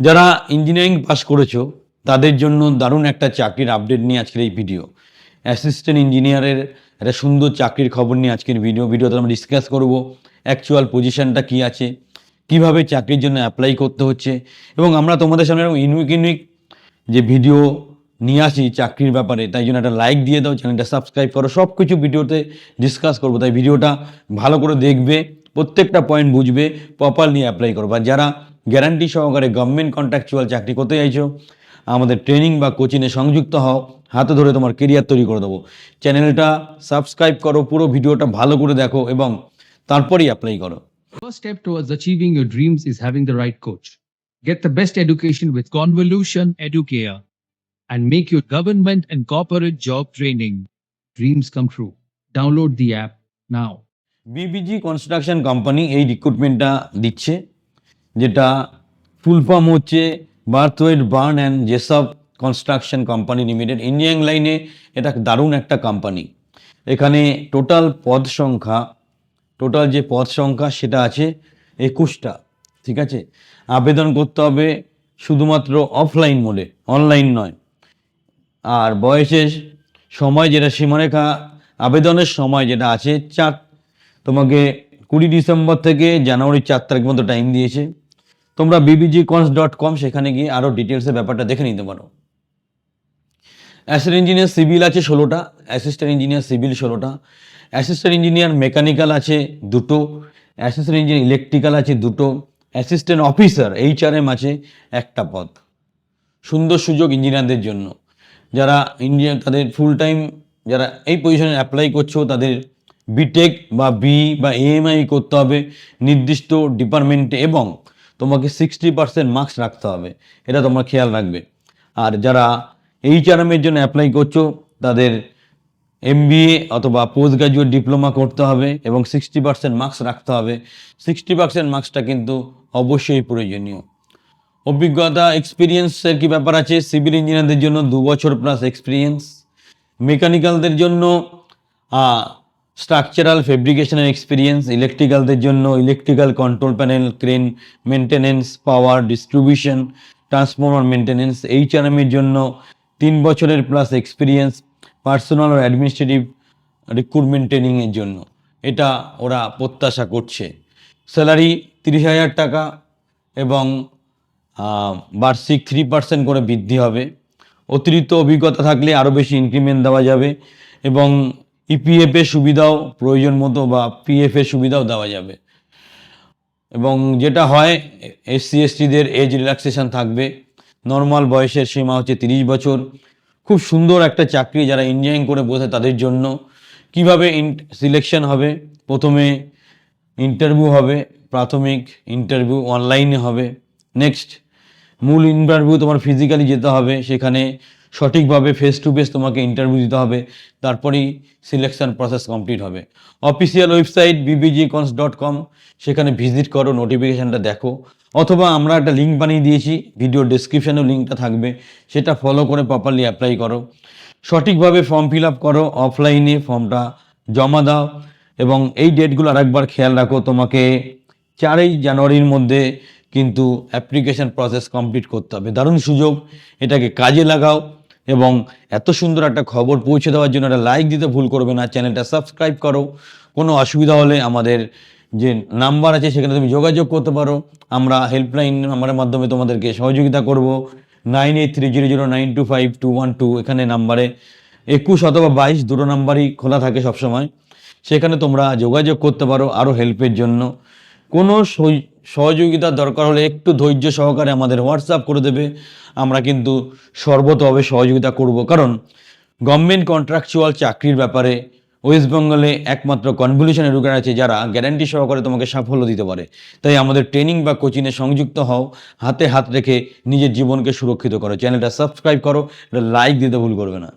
যারা engineering pass করেছো তাদের জন্য দারুণ একটা চাকরির আপডেট নিয়ে আজকের এই ভিডিও। অ্যাসিস্ট্যান্ট ইঞ্জিনিয়ারের একটা সুন্দর চাকরির খবর নিয়ে আজকের ভিডিওতে আমরা ডিসকাস করব অ্যাকচুয়াল পজিশনটা কী আছে, কিভাবে চাকরির জন্য অ্যাপ্লাই করতে হচ্ছে, এবং আমরা তোমাদের সামনে এরকম ইউনিক যে ভিডিও নিয়ে আসি চাকরির ব্যাপারে। তাই জন্য একটা লাইক দিয়ে দাও, চ্যানেলটা সাবস্ক্রাইব করো, সব কিছু ভিডিওতে ডিসকাস করবো। তাই ভিডিওটা ভালো করে দেখবে, প্রত্যেকটা পয়েন্ট বুঝবে, প্রপারলি অ্যাপ্লাই করো। আর যারা গ্যারান্টি সহকারে গভর্নমেন্ট কন্ট্রাকচুয়াল চাকরি করতে চাইছো, আমাদের ট্রেনিং বা কোচিংয়ে সংযুক্ত হও, হাতে ধরে তোমার কেরিয়ার তৈরি করে দেবো। চ্যানেলটা সাবস্ক্রাইব করো, পুরো ভিডিওটা ভালো করে দেখো এবং তারপরেই অ্যাপ্লাই করো। First step towards achieving your dreams is having the right coach. Get the best education with Convolution Educare and make your government and corporate job training dreams come true. Download the app now. BBJ construction company এই রিক্রুটমেন্টটা দিচ্ছে, যেটা full form হচ্ছে Braithwaite Burn and Jessop construction company limited. Engineering লাইনে এটা দারুণ একটা company. এখানে টোটাল যে পদ সংখ্যা সেটা আছে 21টা। ঠিক আছে, আবেদন করতে হবে শুধুমাত্র অফলাইন মোডে, অনলাইন নয়। আর বয়সের সময় যেটা সীমারেখা, আবেদনের সময় যেটা আছে তোমাকে 20 ডিসেম্বর থেকে জানুয়ারি 4 তারিখ মতো টাইম দিয়েছে। তোমরা bbgcons.com সেখানে গিয়ে আরও ডিটেলসের ব্যাপারটা দেখে নিতে পারো। অ্যাসিস্ট্যান্ট ইঞ্জিনিয়ার সিভিল আছে 16টা, অ্যাসিস্ট্যান্ট ইঞ্জিনিয়ার সিভিল 16টা, অ্যাসিস্ট্যান্ট ইঞ্জিনিয়ার মেকানিক্যাল আছে 2টো, অ্যাসিস্ট্যান্ট ইঞ্জিনিয়ার ইলেকট্রিক্যাল আছে 2টো, অ্যাসিস্ট্যান্ট অফিসার HRM আছে 1টা পদ। সুন্দর সুযোগ ইঞ্জিনিয়ারদের জন্য। যারা ইঞ্জিনিয়ার তাদের ফুল টাইম যারা এই পজিশনে অ্যাপ্লাই করছো, তাদের বিটেক বা বা AMI করতে হবে নির্দিষ্ট ডিপার্টমেন্টে, এবং তোমাকে 60% মার্কস রাখতে হবে, এটা তোমরা খেয়াল রাখবে। আর যারা HRM এর জন্য অ্যাপ্লাই করছো, তাদের MBA অথবা পোস্ট গ্রাজুয়েট ডিপ্লোমা করতে হবে এবং 60% মার্কস রাখতে হবে। 60% মার্কসটা কিন্তু অবশ্যই প্রয়োজনীয়। অভিজ্ঞতা এক্সপিরিয়েন্সের কি ব্যাপার আছে? সিভিল ইঞ্জিনিয়ারদের জন্য 2 বছর প্লাস এক্সপিরিয়েন্স, মেকানিক্যালদের জন্য স্ট্রাকচারাল ফেব্রিকেশনের এক্সপিরিয়েন্স, ইলেকট্রিক্যালদের জন্য electrical control panel, crane maintenance, power distribution, transformer maintenance. HRM এর জন্য 3 বছরের প্লাস এক্সপিরিয়েন্স, পার্সোনাল আর অ্যাডমিনিস্ট্রেটিভ রিক্রুটমেন্ট ট্রেনিংয়ের জন্য এটা ওরা প্রত্যাশা করছে। স্যালারি 30,000 টাকা এবং বার্ষিক 3% করে বৃদ্ধি হবে। অতিরিক্ত অভিজ্ঞতা থাকলে আরও বেশি ইনক্রিমেন্ট দেওয়া যাবে এবং EPF এর সুবিধাও প্রয়োজন মতো বা PF এর সুবিধাও দেওয়া যাবে। এবং যেটা হয় SC STদের এজ রিল্যাক্সেশন থাকবে। নর্মাল বয়সের সীমা হচ্ছে 30 বছর। খুব সুন্দর একটা চাকরি যারা ইঞ্জিনিয়ারিং করে বসে তাদের জন্য। কিভাবে সিলেকশন হবে? প্রথমে ইন্টারভিউ হবে, প্রাথমিক ইন্টারভিউ অনলাইনে হবে। নেক্সট মূল ইন্টারভিউ তোমার ফিজিক্যালি যেতে হবে, সেখানে সঠিকভাবে ফেস টু ফেস তোমাকে ইন্টারভিউ দিতে হবে, তারপরেই সিলেকশন প্রসেস কমপ্লিট হবে। অফিসিয়াল ওয়েবসাইট bbgcons.com, সেখানে ভিজিট করো, নোটিফিকেশানটা দেখো, অথবা আমরা একটা লিঙ্ক বানিয়ে দিয়েছি, ভিডিও ডেসক্রিপশানেও লিঙ্কটা থাকবে, সেটা ফলো করে প্রপারলি অ্যাপ্লাই করো। সঠিকভাবে ফর্ম ফিল আপ করো, অফলাইনে ফর্মটা জমা দাও। এবং এই ডেটগুলো আরেকবার খেয়াল রাখো, তোমাকে 4 জানুয়ারির মধ্যে কিন্তু অ্যাপ্লিকেশান প্রসেস কমপ্লিট করতে হবে। দারুণ সুযোগ, এটাকে কাজে লাগাও এবং এত সুন্দর একটা খবর পৌঁছে দেওয়ার জন্য একটা লাইক দিতে ভুল করবে না, চ্যানেলটা সাবস্ক্রাইব করো। কোনো অসুবিধা হলে আমাদের যে নাম্বার আছে সেখানে তুমি যোগাযোগ করতে পারো, আমরা হেল্পলাইন নাম্বারের মাধ্যমে তোমাদেরকে সহযোগিতা করব। 98300925 এখানে নাম্বারে 21 অথবা 22 দুটো নাম্বারই খোলা থাকে সবসময়, সেখানে তোমরা যোগাযোগ করতে পারো আরও হেল্পের জন্য। কোনো সহযোগিতার দরকার হলে একটু ধৈর্য সহকারে আমাদের হোয়াটসঅ্যাপ করে দেবে, আমরা কিন্তু সর্বতভাবে সহযোগিতা করব। কারণ গভর্নমেন্ট কন্ট্রাকচুয়াল চাকরির ব্যাপারে ওয়েস্ট বেঙ্গলে একমাত্র কনভলিউশন এডুকেটর আছে যারা গ্যারান্টি সহকারে তোমাকে সাফল্য দিতে পারে। তাই আমাদের ট্রেনিং বা কোচিংয়ে সংযুক্ত হও, হাতে হাত রেখে নিজের জীবনকে সুরক্ষিত করো। চ্যানেলটা সাবস্ক্রাইব করো, লাইক দিতে ভুল করবে না।